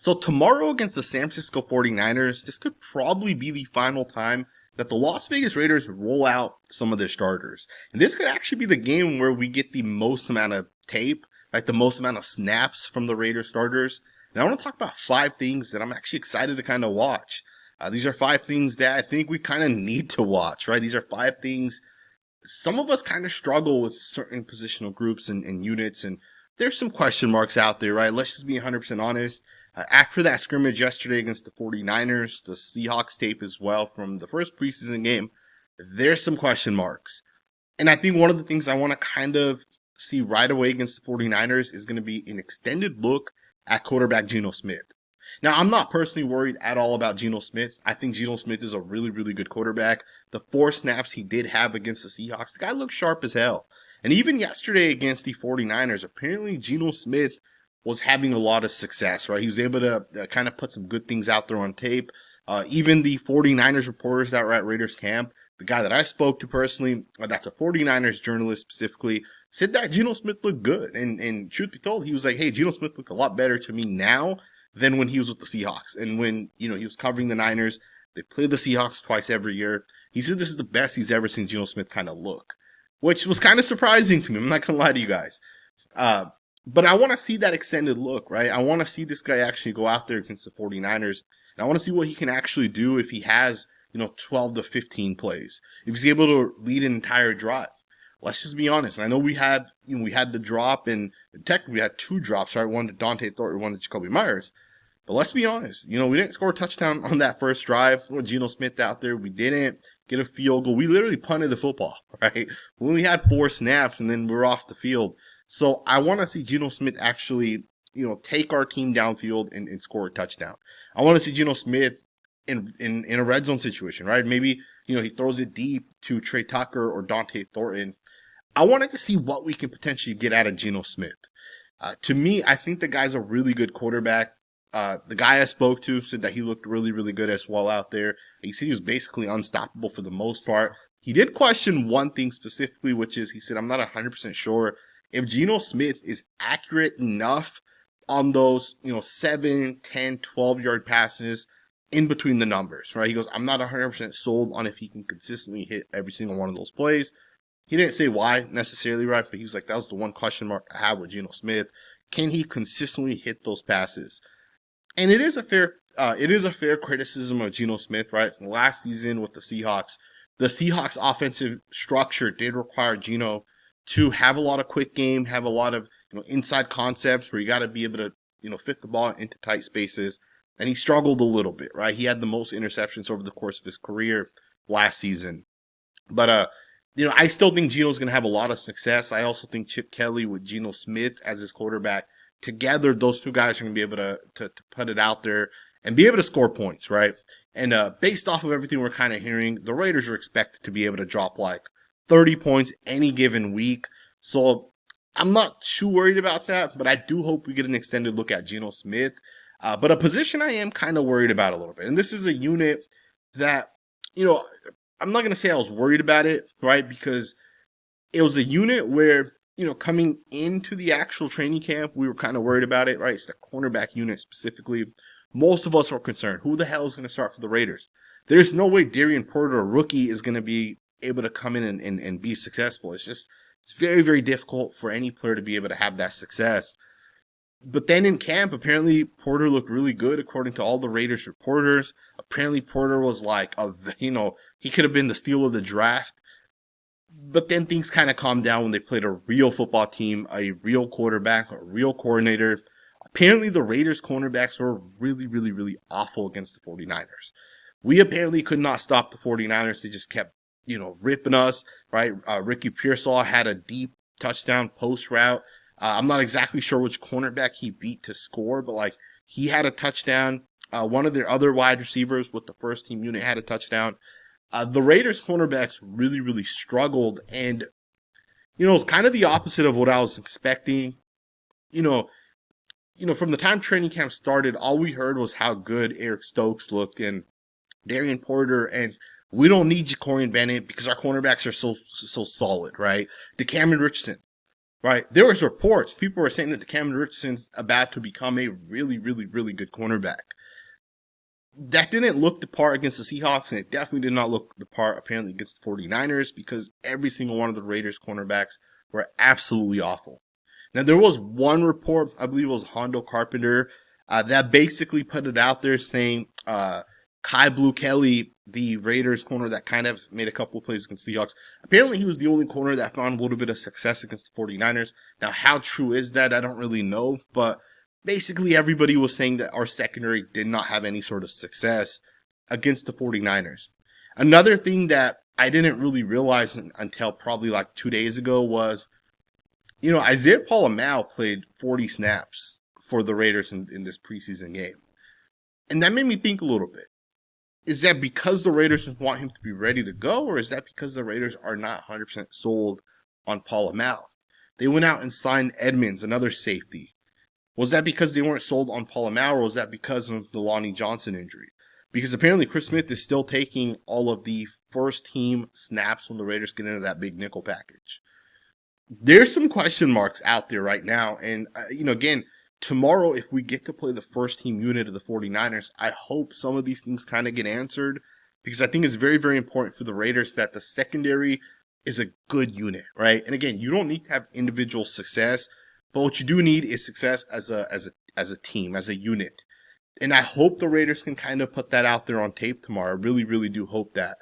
So tomorrow against the San Francisco 49ers, this could probably be the final time that the Las Vegas Raiders roll out some of their starters. And this could actually be the game where we get the most amount of tape, right? The most amount of snaps from the Raiders starters. And I want to talk about 5 things that I'm actually excited to kind of watch. These are 5 things that I think we kind of need to watch, right? These are 5 things. Some of us kind of struggle with certain positional groups and units, and there's some question marks out there, right? Let's just be 100% honest. After that scrimmage yesterday against the 49ers, the Seahawks tape as well from the first preseason game, there's some question marks. And I think one of the things I want to kind of see right away against the 49ers is going to be an extended look at quarterback Gino Smith. Now, I'm not personally worried at all about Gino Smith. I think Gino Smith is a really, really good quarterback. The 4 snaps he did have against the Seahawks, the guy looked sharp as hell. And even yesterday against the 49ers, apparently Gino Smith was having a lot of success, right? He was able to kind of put some good things out there on tape. Even the 49ers reporters that were at Raiders camp, the guy that I spoke to personally, that's a 49ers journalist specifically, said that Gino Smith looked good. And truth be told, he was like, hey, Gino Smith looked a lot better to me now than when he was with the Seahawks. And when, he was covering the Niners, they played the Seahawks twice every year. He said this is the best he's ever seen Gino Smith kind of look, which was kind of surprising to me. I'm not going to lie to you guys. But I want to see that extended look, right? I want to see this guy actually go out there against the 49ers. And I want to see what he can actually do if he has, 12 to 15 plays. If he's able to lead an entire drive. Let's just be honest. I know we had the drop, and technically we had 2 drops, right? One to Dante Thornton, one to Jacoby Myers. But let's be honest. We didn't score a touchdown on that first drive. With Gino Smith out there, we didn't get a field goal. We literally punted the football, right? We only had 4 snaps, and then we were off the field. So I want to see Gino Smith actually, take our team downfield and score a touchdown. I want to see Gino Smith in a red zone situation, right? Maybe, he throws it deep to Trey Tucker or Dante Thornton. I wanted to see what we can potentially get out of Gino Smith. To me, I think the guy's a really good quarterback. The guy I spoke to said that he looked really, really good as well out there. He said he was basically unstoppable for the most part. He did question one thing specifically, which is he said, I'm not 100% sure if Gino Smith is accurate enough on those, 7, 10, 12-yard passes in between the numbers, right? He goes, I'm not 100% sold on if he can consistently hit every single one of those plays. He didn't say why necessarily, right? But he was like, that was the one question mark I have with Gino Smith. Can he consistently hit those passes? And it is a fair criticism of Gino Smith, right? From last season with the Seahawks offensive structure did require Gino to have a lot of quick game, have a lot of inside concepts where you got to be able to fit the ball into tight spaces, and he struggled a little bit, right? He had the most interceptions over the course of his career last season, but I still think Gino's going to have a lot of success. I also think Chip Kelly with Gino Smith as his quarterback together, those 2 guys are going to be able to put it out there and be able to score points, right? And based off of everything we're kind of hearing, the Raiders are expected to be able to drop like 30 points any given week. So I'm not too worried about that, but I do hope we get an extended look at Gino Smith. But a position I am kind of worried about a little bit. And this is a unit that, I'm not going to say I was worried about it, right? Because it was a unit where, coming into the actual training camp, we were kind of worried about it, right? It's the cornerback unit specifically. Most of us were concerned. Who the hell is going to start for the Raiders? There's no way Darian Porter, a rookie, is going to be able to come in and be successful. It's very, very difficult for any player to be able to have that success. But then in camp, apparently Porter looked really good according to all the Raiders reporters. Apparently Porter was like, he could have been the steal of the draft. But then things kind of calmed down when they played a real football team, a real quarterback, a real coordinator. Apparently the Raiders cornerbacks were really, really, really awful against the 49ers. We apparently could not stop the 49ers. They just kept ripping us, right? Ricky Pearsall had a deep touchdown post route. I'm not exactly sure which cornerback he beat to score, but he had a touchdown. One of their other wide receivers with the first team unit had a touchdown. The Raiders cornerbacks really, really struggled, and it's kind of the opposite of what I was expecting. From the time training camp started, all we heard was how good Eric Stokes looked and Darian Porter, and we don't need Jacorian Bennett because our cornerbacks are so solid, right? DeCameron Richardson, right? There was reports. People were saying that Cam Richardson's about to become a really, really, really good cornerback. That didn't look the part against the Seahawks, and it definitely did not look the part apparently against the 49ers, because every single one of the Raiders cornerbacks were absolutely awful. Now, there was one report, I believe it was Hondo Carpenter, that basically put it out there saying Kai Blue Kelly, the Raiders corner that kind of made a couple of plays against the Seahawks, apparently he was the only corner that found a little bit of success against the 49ers. Now, how true is that? I don't really know, but basically everybody was saying that our secondary did not have any sort of success against the 49ers. Another thing that I didn't really realize until probably like 2 days ago was, Isaiah Pola-Mao played 40 snaps for the Raiders in this preseason game. And that made me think a little bit. Is that because the Raiders want him to be ready to go, or is that because the Raiders are not 100% sold on Pola-Mao? They went out and signed Edmonds, another safety. Was that because they weren't sold on Pola-Mao, or was that because of the Lonnie Johnson injury? Because apparently Chris Smith is still taking all of the first team snaps when the Raiders get into that big nickel package. There's some question marks out there right now. And, again, tomorrow, if we get to play the first team unit of the 49ers, I hope some of these things kind of get answered, because I think it's very, very important for the Raiders that the secondary is a good unit, right? And again, you don't need to have individual success, but what you do need is success as a team, as a unit. And I hope the Raiders can kind of put that out there on tape tomorrow. I really, really do hope that.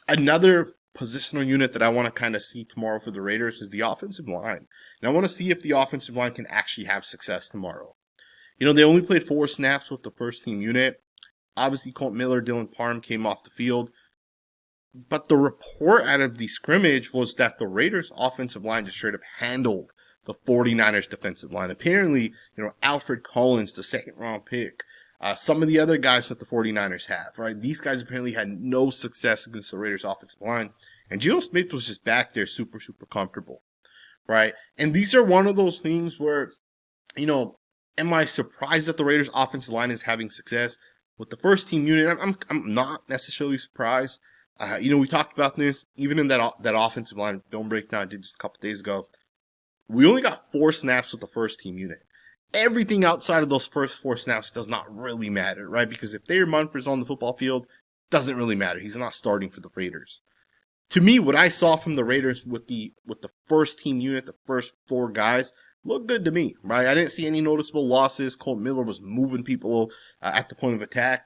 Another positional unit that I want to kind of see tomorrow for the Raiders is the offensive line. And I want to see if the offensive line can actually have success tomorrow. They only played 4 snaps with the first team unit. Obviously, Colt Miller, Dylan Parham came off the field. But the report out of the scrimmage was that the Raiders offensive line just straight up handled the 49ers defensive line. Apparently, Alfred Collins, the second round pick, some of the other guys that the 49ers have, right? These guys apparently had no success against the Raiders offensive line. And Gino Smith was just back there super, super comfortable, right? And these are one of those things where, am I surprised that the Raiders offensive line is having success with the first team unit? I'm not necessarily surprised. We talked about this, even in that offensive line film breakdown I did just a couple days ago. We only got 4 snaps with the first team unit. Everything outside of those first 4 snaps does not really matter, right? Because if Thayer Munford's on the football field, doesn't really matter. He's not starting for the Raiders. To me, what I saw from the Raiders with the first team unit, the first 4 guys, looked good to me, right? I didn't see any noticeable losses. Colt Miller was moving people at the point of attack.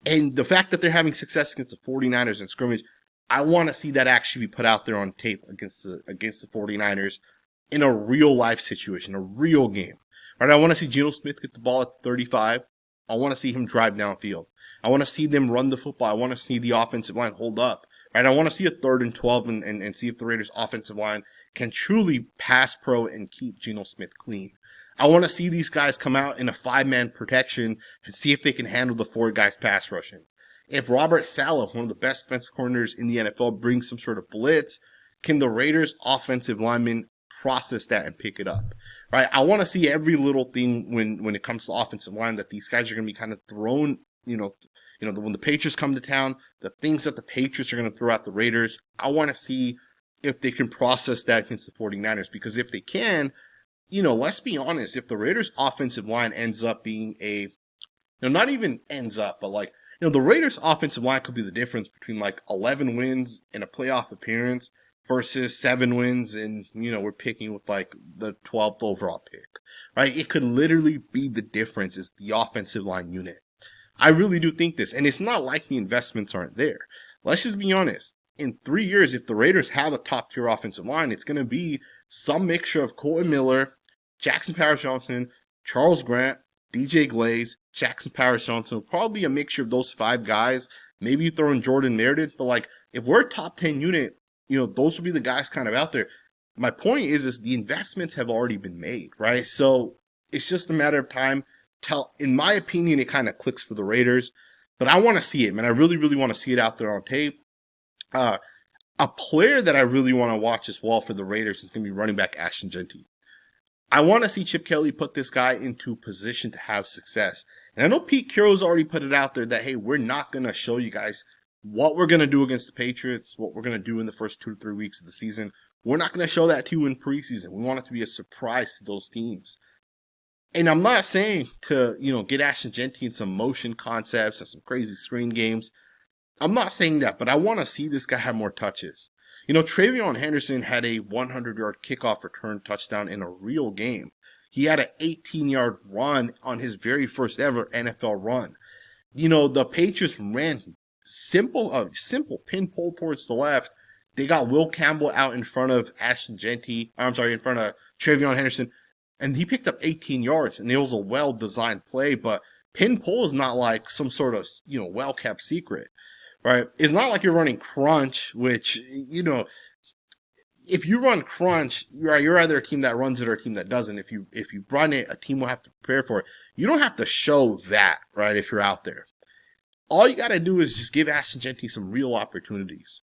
And the fact that they're having success against the 49ers in scrimmage, I want to see that actually be put out there on tape against the 49ers in a real life situation, a real game. Right? I want to see Gino Smith get the ball at the 35. I want to see him drive downfield. I want to see them run the football. I want to see the offensive line hold up. Right? I want to see a 3rd and 12 and see if the Raiders offensive line can truly pass pro and keep Gino Smith clean. I want to see these guys come out in a 5-man protection and see if they can handle the 4 guys pass rushing. If Robert Saleh, one of the best defensive corners in the NFL, brings some sort of blitz, can the Raiders offensive linemen process that and pick it up? Right? I want to see every little thing when it comes to offensive line that these guys are going to be kind of thrown, when the Patriots come to town, the things that the Patriots are going to throw at the Raiders. I want to see if they can process that against the 49ers, because if they can, let's be honest, if the Raiders offensive line ends up being not even ends up, but the Raiders offensive line could be the difference between 11 wins and a playoff appearance versus 7 wins and, we're picking with the 12th overall pick, right? It could literally be the difference is the offensive line unit. I really do think this, and it's not like the investments aren't there. Let's just be honest. In 3 years, if the Raiders have a top-tier offensive line, it's going to be some mixture of Colton Miller, Jackson Powers-Johnson, Charles Grant, DJ Glaze, Jackson Powers-Johnson. Probably a mixture of those 5 guys. Maybe you throw in Jordan Meredith. But, if we're a top 10 unit, those will be the guys kind of out there. My point is the investments have already been made, right? So it's just a matter of time. In my opinion, it kind of clicks for the Raiders. But I want to see it, man. I really, really want to see it out there on tape. A player that I really want to watch as well for the Raiders is going to be running back Ashton Jeanty. I want to see Chip Kelly put this guy into position to have success. And I know Pete Carroll's already put it out there that, hey, we're not going to show you guys what we're going to do against the Patriots, what we're going to do in the first 2 to 3 weeks of the season. We're not going to show that to you in preseason. We want it to be a surprise to those teams. And I'm not saying to, get Ashton Jeanty in some motion concepts and some crazy screen games. I'm not saying that, but I want to see this guy have more touches. Travion Henderson had a 100-yard kickoff return touchdown in a real game. He had an 18-yard run on his very first ever NFL run. The Patriots ran simple pin pull towards the left. They got Will Campbell out in front of Ashton Jeanty. In front of Travion Henderson. And he picked up 18 yards, and it was a well-designed play, but pin pull is not like some sort of, well-kept secret, right? It's not like you're running crunch, which, if you run crunch, you're either a team that runs it or a team that doesn't. If you run it, a team will have to prepare for it. You don't have to show that, right, if you're out there. All you got to do is just give Ashton Jeanty some real opportunities.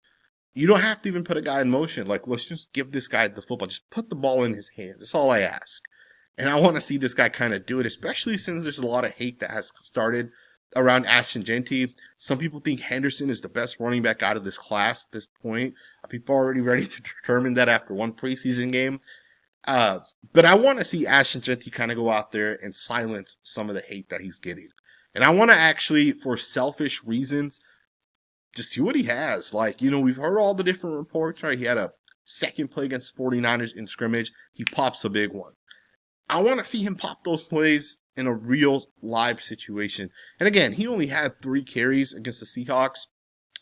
You don't have to even put a guy in motion. Like, let's just give this guy the football. Just put the ball in his hands. That's all I ask. And I want to see this guy kind of do it, especially since there's a lot of hate that has started around Ashton Jeanty. Some people think Henderson is the best running back out of this class at this point. People are already ready to determine that after one preseason game. But I want to see Ashton Jeanty kind of go out there and silence some of the hate that he's getting. And I want to actually, for selfish reasons, just see what he has. Like, we've heard all the different reports, right? He had a second play against the 49ers in scrimmage. He pops a big one. I want to see him pop those plays in a real live situation. And again, he only had 3 carries against the Seahawks.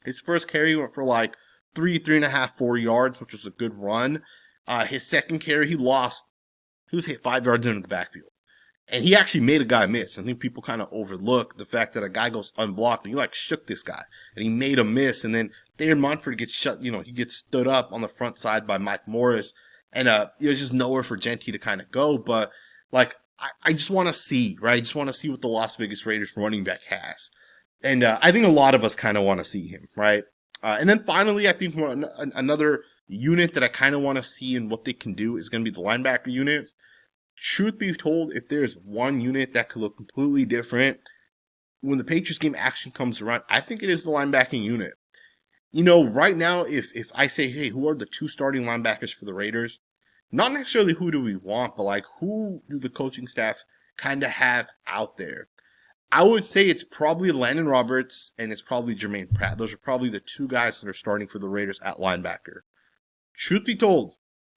His first carry went for like 3.5, 4 yards, which was a good run. His second carry, he was hit 5 yards into the backfield. And he actually made a guy miss. I think people kind of overlook the fact that a guy goes unblocked and he shook this guy. And he made a miss. And then Thayer Munford gets shut, he gets stood up on the front side by Mike Morris. And there's just nowhere for Jeanty to kind of go. But, I just want to see, right? I just want to see what the Las Vegas Raiders running back has. And I think a lot of us kind of want to see him, right? And then finally, I think another unit that I kind of want to see and what they can do is going to be the linebacker unit. Truth be told, if there's one unit that could look completely different when the Patriots game actually comes around, I think it is the linebacking unit. Right now, if I say, hey, who are the 2 starting linebackers for the Raiders? Not necessarily who do we want, but who do the coaching staff kind of have out there? I would say it's probably Landon Roberts and it's probably Jermaine Pratt. Those are probably the 2 guys that are starting for the Raiders at linebacker. Truth be told,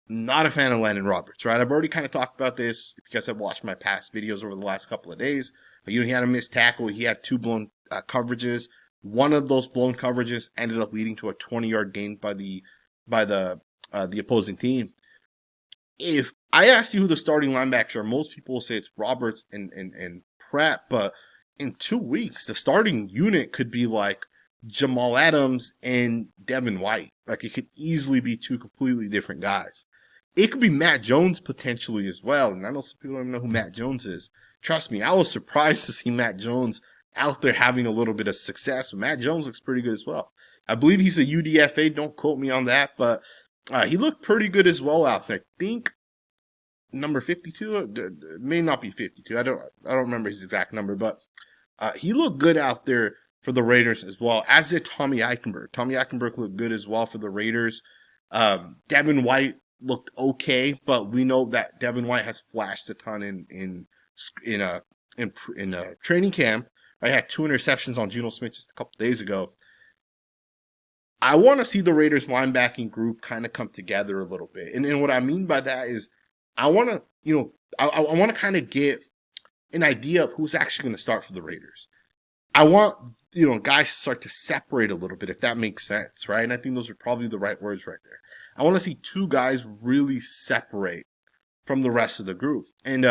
not a fan of Landon Roberts, right? I've already kind of talked about this because I've watched my past videos over the last couple of days. But, he had a missed tackle. He had 2 blown coverages. One of those blown coverages ended up leading to a 20-yard gain by the opposing team. If I ask you who the starting linebackers are, most people will say it's Roberts and Pratt. But in 2 weeks, the starting unit could be Jamal Adams and Devin White. It could easily be 2 completely different guys. It could be Matt Jones potentially as well. And I know some people don't even know who Matt Jones is. Trust me, I was surprised to see Matt Jones out there having a little bit of success. But Matt Jones looks pretty good as well. I believe he's a UDFA. Don't quote me on that. But he looked pretty good as well out there. I think number 52 may not be 52. I don't remember his exact number. But he looked good out there for the Raiders as well, as did Tommy Eichenberg. Tommy Eichenberg looked good as well for the Raiders. Devin White looked okay, but we know that Devin White has flashed a ton in training camp. I had 2 interceptions on Gino Smith just a couple days ago. I want to see the Raiders linebacking group kind of come together a little bit, and what I mean by that is I want to I want to kind of get an idea of who's actually going to start for the Raiders. I want, guys to start to separate a little bit, if that makes sense, right? And I think those are probably the right words right there. I want to see 2 guys really separate from the rest of the group. And,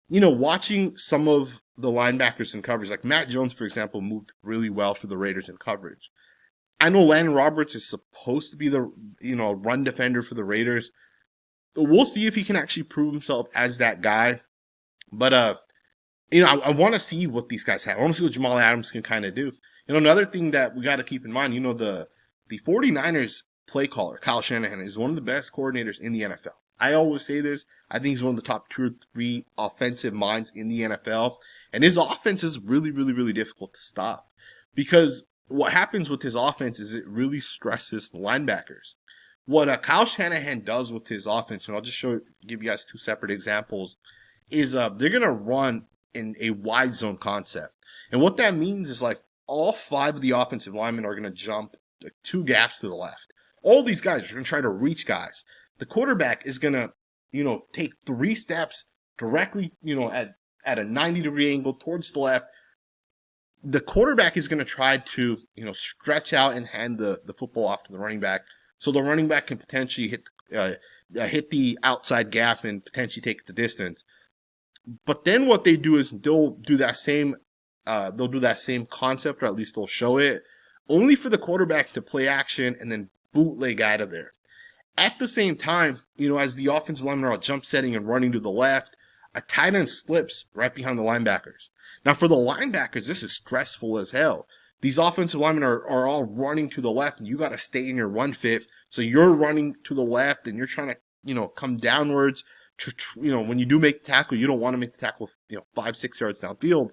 watching some of the linebackers in coverage, like Matt Jones, for example, moved really well for the Raiders in coverage. I know Landon Roberts is supposed to be the, run defender for the Raiders. We'll see if he can actually prove himself as that guy. But, I want to see what these guys have. I want to see what Jamal Adams can kind of do. Another thing that we got to keep in mind, the 49ers play caller, Kyle Shanahan, is one of the best coordinators in the NFL. I always say this. I think he's one of the top 2 or 3 offensive minds in the NFL. And his offense is really, really, really difficult to stop. Because what happens with his offense is it really stresses linebackers. what Kyle Shanahan does with his offense, and I'll just give you guys two separate examples, is they're going to run in a wide zone concept. And what that means is like all 5 of the offensive linemen are going to jump 2 gaps to the left. All these guys are going to try to reach guys. The quarterback is going to, take 3 steps directly, at a 90-degree angle towards the left. The quarterback is going to try to, stretch out and hand the football off to the running back, so the running back can potentially hit the outside gap and potentially take the distance. But then what they do is they'll do that same concept, or at least they'll show it, only for the quarterback to play action and then bootleg out of there. At the same time, as the offensive linemen are jump setting and running to the left, a tight end slips right behind the linebackers. Now, for the linebackers, this is stressful as hell. These offensive linemen are all running to the left, and you got to stay in your run fit. So you're running to the left, and you're trying to, come downwards. When you do make the tackle, you don't want to make the tackle, 5-6 yards downfield.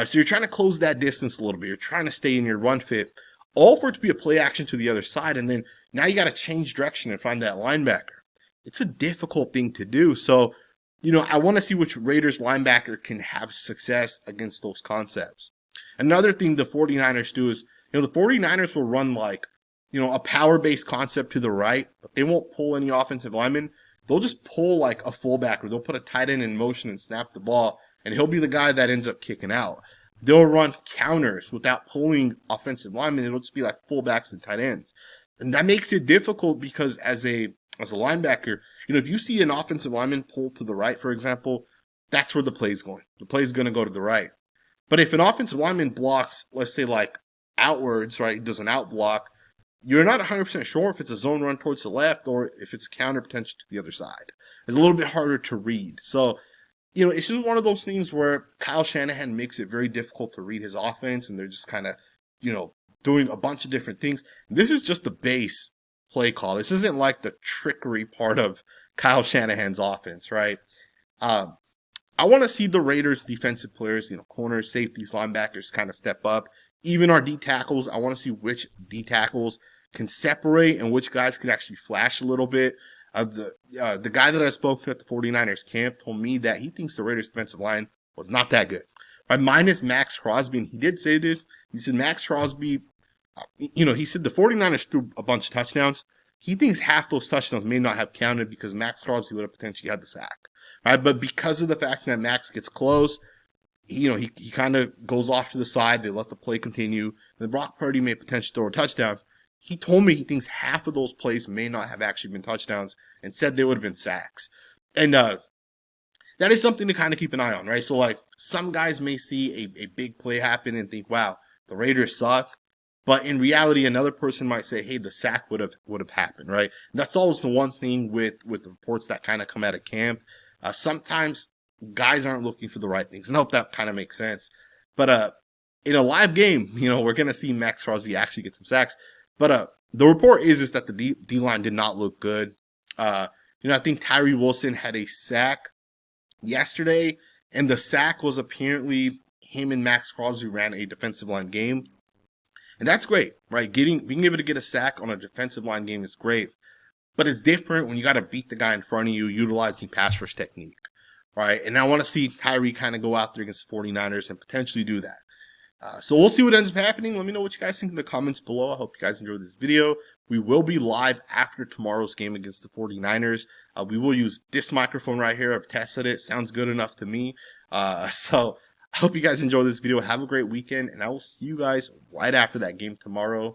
So you're trying to close that distance a little bit. You're trying to stay in your run fit, all for it to be a play action to the other side. And then now you got to change direction and find that linebacker. It's a difficult thing to do. So, I want to see which Raiders linebacker can have success against those concepts. Another thing the 49ers do is, the 49ers will run like, a power-based concept to the right, but they won't pull any offensive linemen. They'll just pull like a fullback, or they'll put a tight end in motion and snap the ball, and he'll be the guy that ends up kicking out. They'll run counters without pulling offensive linemen. It'll just be like fullbacks and tight ends. And that makes it difficult because as a linebacker, if you see an offensive lineman pull to the right, for example, that's where the play's going. The play's going to go to the right. But if an offensive lineman blocks, let's say like outwards, right, does an out block, you're not 100% sure if it's a zone run towards the left or if it's counter potential to the other side. It's a little bit harder to read. So, it's just one of those things where Kyle Shanahan makes it very difficult to read his offense, and they're just kind of, doing a bunch of different things. This is just the base play call. This isn't like the trickery part of Kyle Shanahan's offense, right? I want to see the Raiders defensive players, corners, safeties, linebackers kind of step up. Even our D tackles, I want to see which D tackles can separate and which guys can actually flash a little bit. The guy that I spoke to at the 49ers camp told me that he thinks the Raiders defensive line was not that good. Right, minus Maxx Crosby, and he did say this. He said Maxx Crosby, he said the 49ers threw a bunch of touchdowns. He thinks half those touchdowns may not have counted because Maxx Crosby would have potentially had the sack. Right, but because of the fact that Maxx gets close, he kind of goes off to the side. They let the play continue. And Brock Purdy may potentially throw a touchdown. He told me he thinks half of those plays may not have actually been touchdowns and said they would have been sacks. And that is something to kind of keep an eye on, right? So, like, some guys may see a big play happen and think, wow, the Raiders suck. But in reality, another person might say, hey, the sack would have happened, right? And that's always the one thing with the reports that kind of come out of camp. Sometimes guys aren't looking for the right things. And I hope that kind of makes sense. But in a live game, we're going to see Maxx Crosby actually get some sacks. But the report is that the D-line did not look good. I think Tyree Wilson had a sack yesterday, and the sack was apparently him and Maxx Crosby ran a defensive line game. And that's great, right? Being able to get a sack on a defensive line game is great. But it's different when you got to beat the guy in front of you utilizing pass rush technique, right? And I want to see Tyree kind of go out there against the 49ers and potentially do that. So we'll see what ends up happening. Let me know what you guys think in the comments below. I hope you guys enjoyed this video. We will be live after tomorrow's game against the 49ers. We will use this microphone right here. I've tested it. Sounds good enough to me. So I hope you guys enjoy this video. Have a great weekend, and I will see you guys right after that game tomorrow.